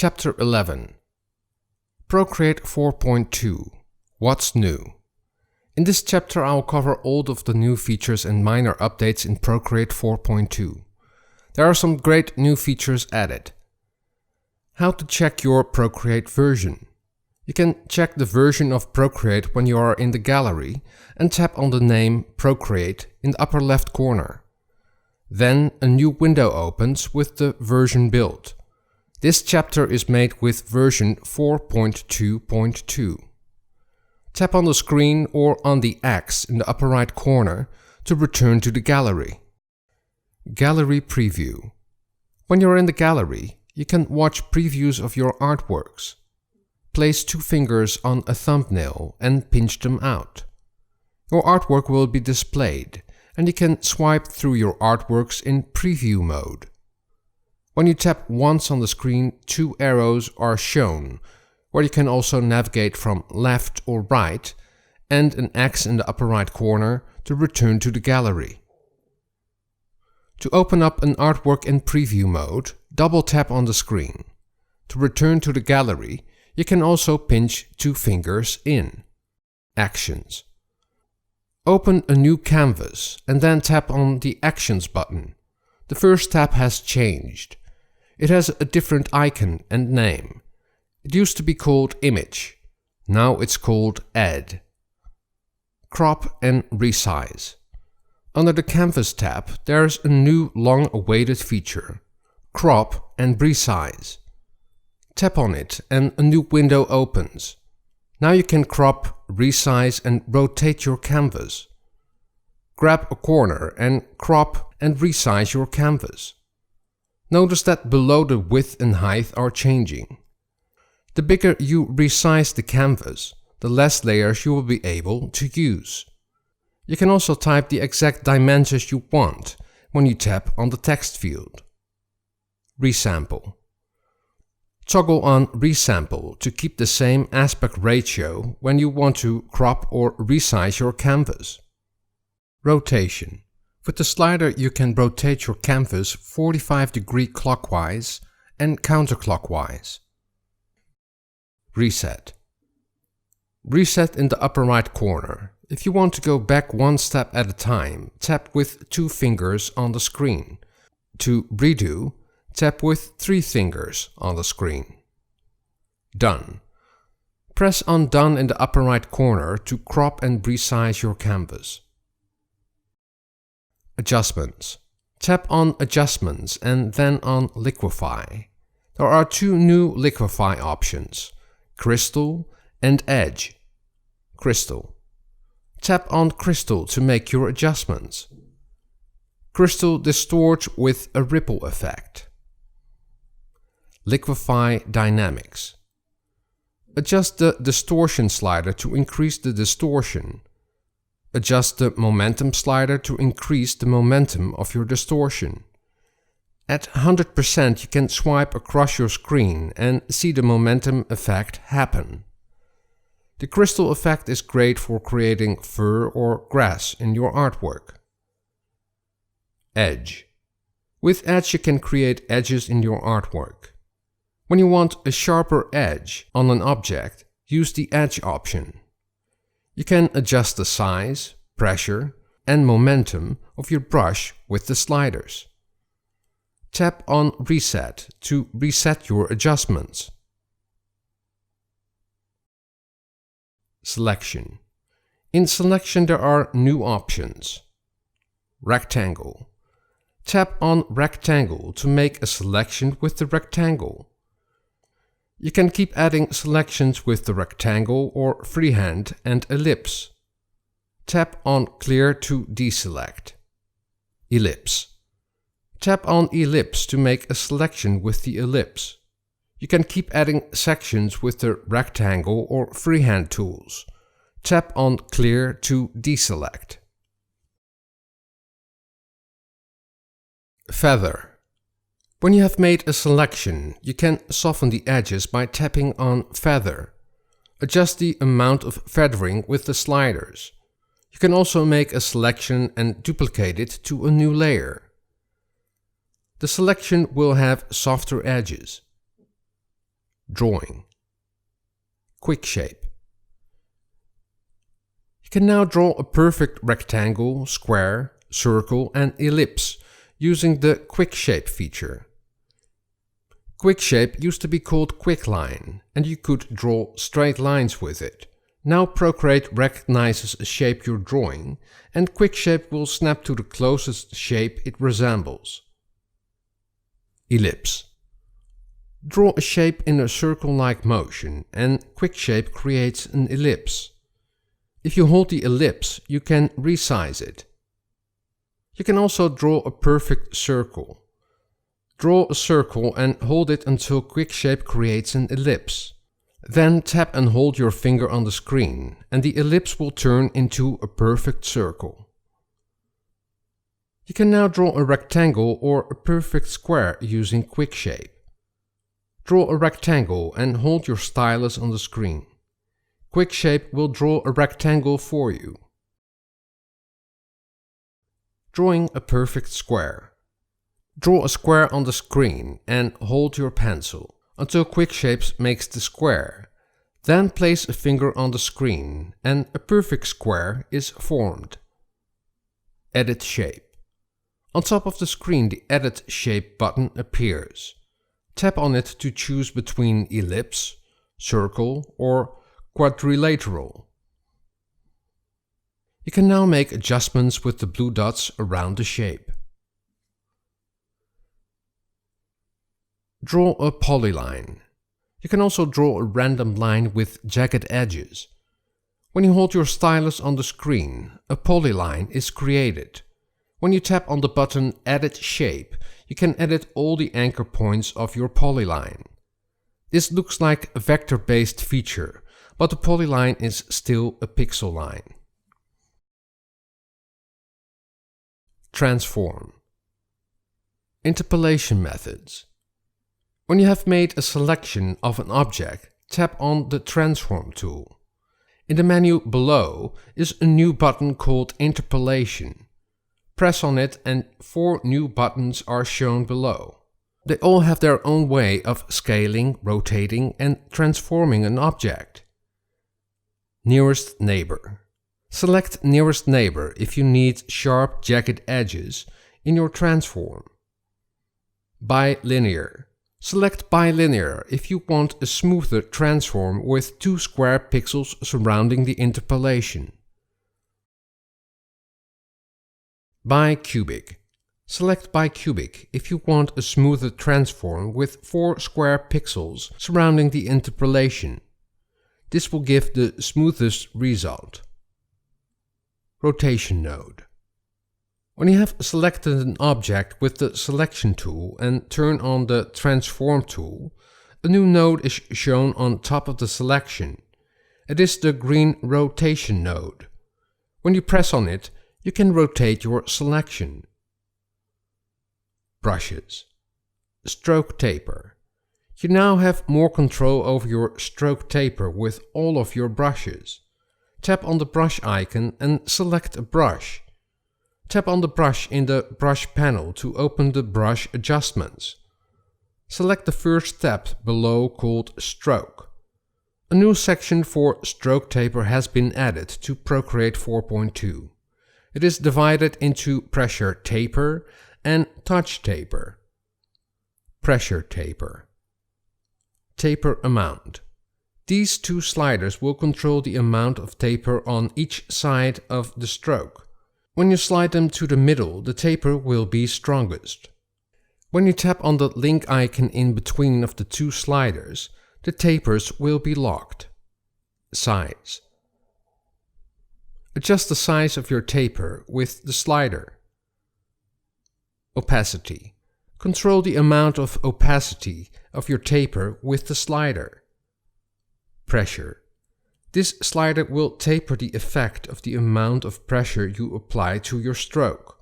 Chapter 11. Procreate 4.2. What's new? In this chapter I'll cover all of the new features and minor updates in Procreate 4.2. There are some great new features added. How to check your Procreate version. You can check the version of Procreate when you are in the gallery and tap on the name Procreate in the upper left corner. Then a new window opens with the version build. This chapter is made with version 4.2.2. Tap on the screen or on the X in the upper right corner to return to the gallery. Gallery Preview. When you're in the gallery, you can watch previews of your artworks. Place 2 fingers on a thumbnail and pinch them out. Your artwork will be displayed, and you can swipe through your artworks in preview mode. When you tap once on the screen, 2 arrows are shown, where you can also navigate from left or right, and an X in the upper right corner to return to the gallery. To open up an artwork in preview mode, double tap on the screen. To return to the gallery, you can also pinch 2 fingers in. Actions. Open a new canvas and then tap on the Actions button. The first tab has changed. It has a different icon and name. It used to be called Image. Now it's called Add. Crop and Resize. Under the Canvas tab, there's a new long-awaited feature, Crop and Resize. Tap on it and a new window opens. Now you can crop, resize and rotate your canvas. Grab a corner and crop and resize your canvas. Notice that below the width and height are changing. The bigger you resize the canvas, the less layers you will be able to use. You can also type the exact dimensions you want when you tap on the text field. Resample. Toggle on Resample to keep the same aspect ratio when you want to crop or resize your canvas. Rotation. With the slider you can rotate your canvas 45 degrees clockwise and counterclockwise. Reset. Reset in the upper right corner. If you want to go back 1 step at a time, tap with 2 fingers on the screen. To redo, tap with 3 fingers on the screen. Done. Press on Done in the upper right corner to crop and resize your canvas. Adjustments. Tap on Adjustments and then on Liquify. There are 2 new Liquify options, Crystal and Edge. Crystal. Tap on Crystal to make your adjustments. Crystal distorts with a ripple effect. Liquify Dynamics. Adjust the distortion slider to increase the distortion. Adjust the momentum slider to increase the momentum of your distortion. At 100% you can swipe across your screen and see the momentum effect happen. The crystal effect is great for creating fur or grass in your artwork. Edge. With Edge you can create edges in your artwork. When you want a sharper edge on an object, use the Edge option. You can adjust the size, pressure, and momentum of your brush with the sliders. Tap on Reset to reset your adjustments. Selection. In Selection there are new options. Rectangle. Tap on Rectangle to make a selection with the rectangle. You can keep adding selections with the rectangle or freehand and ellipse. Tap on Clear to deselect. Ellipse. Tap on Ellipse to make a selection with the ellipse. You can keep adding sections with the rectangle or freehand tools. Tap on Clear to deselect. Feather. When you have made a selection, you can soften the edges by tapping on Feather. Adjust the amount of feathering with the sliders. You can also make a selection and duplicate it to a new layer. The selection will have softer edges. Drawing. Quick shape. You can now draw a perfect rectangle, square, circle and ellipse using the quick shape feature. Quick shape used to be called quicklines and you could draw straight lines with it. Now Procreate recognizes a shape you're drawing and quick shape will snap to the closest shape it resembles. Ellipse. Draw a shape in a circle-like motion and quick shape creates an ellipse. If you hold the ellipse, you can resize it. You can also draw a perfect circle. Draw a circle and hold it until quick shape creates an ellipse. Then tap and hold your finger on the screen and the ellipse will turn into a perfect circle. You can now draw a rectangle or a perfect square using quick shape. Draw a rectangle and hold your stylus on the screen. Quick shape will draw a rectangle for you. Drawing a perfect square. Draw a square on the screen and hold your pencil until quick shape makes the square. Then place a finger on the screen and a perfect square is formed. Edit shape. On top of the screen the Edit Shape button appears. Tap on it to choose between ellipse, circle or quadrilateral. You can now make adjustments with the blue dots around the shape. Draw a polyline. You can also draw a random line with jagged edges. When you hold your stylus on the screen, a polyline is created. When you tap on the button Edit Shape, you can edit all the anchor points of your polyline. This looks like a vector-based feature, but the polyline is still a pixel line. Transform. Interpolation methods. When you have made a selection of an object, tap on the Transform tool. In the menu below is a new button called Interpolation. Press on it and 4 new buttons are shown below. They all have their own way of scaling, rotating and transforming an object. Nearest neighbor. Select Nearest Neighbor if you need sharp, jagged edges in your transform. Bilinear. Select Bilinear if you want a smoother transform with 2 square pixels surrounding the interpolation. Bicubic. Select Bicubic if you want a smoother transform with 4 square pixels surrounding the interpolation. This will give the smoothest result. Rotation node. When you have selected an object with the Selection tool and turn on the Transform tool, a new node is shown on top of the selection. It is the green Rotation node. When you press on it, you can rotate your selection. Brushes. Stroke taper. You now have more control over your stroke taper with all of your brushes. Tap on the brush icon and select a brush. Tap on the brush in the brush panel to open the brush adjustments. Select the first tab below called Stroke. A new section for stroke taper has been added to Procreate 4.2. It is divided into Pressure Taper and Touch Taper. Pressure Taper. Taper Amount. These 2 sliders will control the amount of taper on each side of the stroke. When you slide them to the middle, the taper will be strongest. When you tap on the link icon in between of the 2 sliders, the tapers will be locked. Size. Adjust the size of your taper with the slider. Opacity. Control the amount of opacity of your taper with the slider. Pressure. This slider will taper the effect of the amount of pressure you apply to your stroke.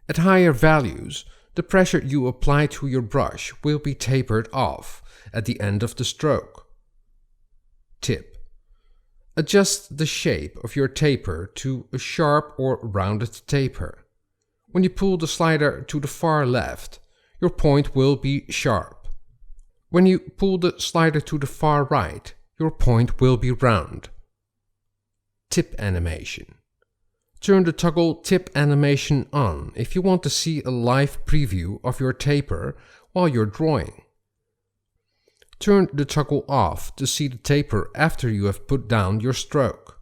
At higher values, the pressure you apply to your brush will be tapered off at the end of the stroke. Tip. Adjust the shape of your taper to a sharp or rounded taper. When you pull the slider to the far left, your point will be sharp. When you pull the slider to the far right, your point will be round. Tip animation. Turn the toggle tip animation on if you want to see a live preview of your taper while you're drawing. Turn the toggle off to see the taper after you have put down your stroke.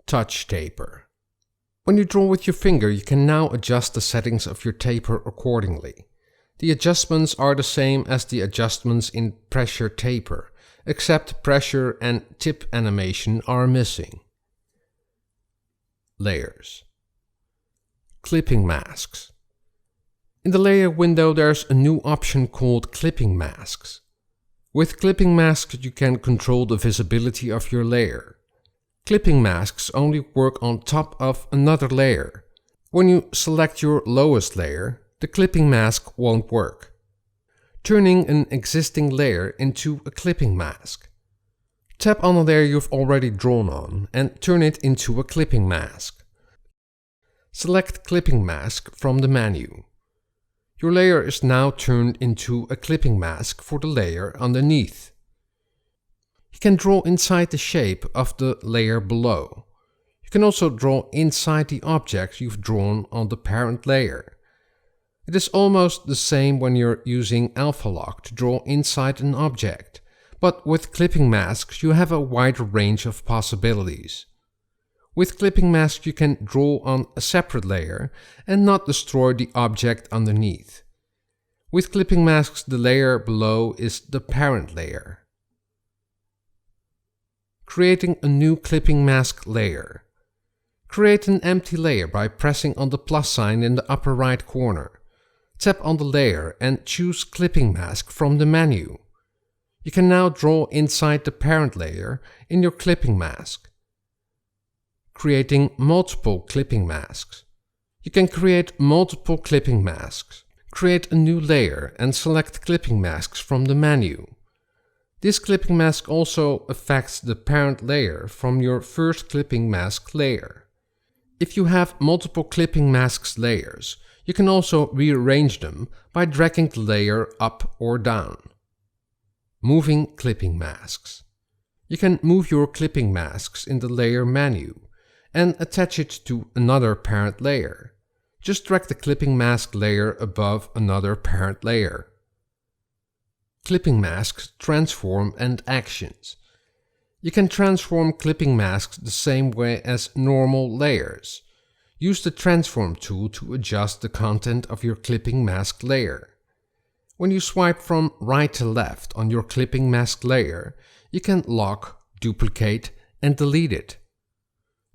Touch taper. When you draw with your finger, you can now adjust the settings of your taper accordingly. The adjustments are the same as the adjustments in pressure taper, except pressure and tip animation are missing. Layers. Clipping masks. In the layer window there's a new option called clipping masks. With clipping masks you can control the visibility of your layer. Clipping masks only work on top of another layer. When you select your lowest layer, the clipping mask won't work. Turning an existing layer into a clipping mask. Tap on a layer you've already drawn on and turn it into a clipping mask. Select clipping mask from the menu. Your layer is now turned into a clipping mask for the layer underneath. You can draw inside the shape of the layer below. You can also draw inside the object you've drawn on the parent layer. It is almost the same when you're using Alpha Lock to draw inside an object, but with clipping masks you have a wider range of possibilities. With clipping masks you can draw on a separate layer and not destroy the object underneath. With clipping masks the layer below is the parent layer. Creating a new clipping mask layer. Create an empty layer by pressing on the plus sign in the upper right corner. Tap on the layer and choose Clipping Mask from the menu. You can now draw inside the parent layer in your clipping mask. Creating multiple clipping masks. You can create multiple clipping masks. Create a new layer and select Clipping Masks from the menu. This clipping mask also affects the parent layer from your first clipping mask layer. If you have multiple clipping masks layers, you can also rearrange them by dragging the layer up or down. Moving clipping masks. You can move your clipping masks in the layer menu and attach it to another parent layer. Just drag the clipping mask layer above another parent layer. Clipping masks, transform and actions. You can transform clipping masks the same way as normal layers. Use the transform tool to adjust the content of your clipping mask layer. When you swipe from right to left on your clipping mask layer, you can lock, duplicate and delete it.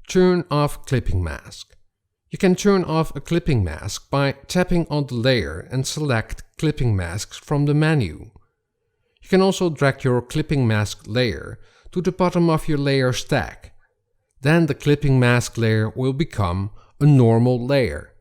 Turn off clipping mask. You can turn off a clipping mask by tapping on the layer and select clipping masks from the menu. You can also drag your clipping mask layer to the bottom of your layer stack. Then the clipping mask layer will become a normal layer.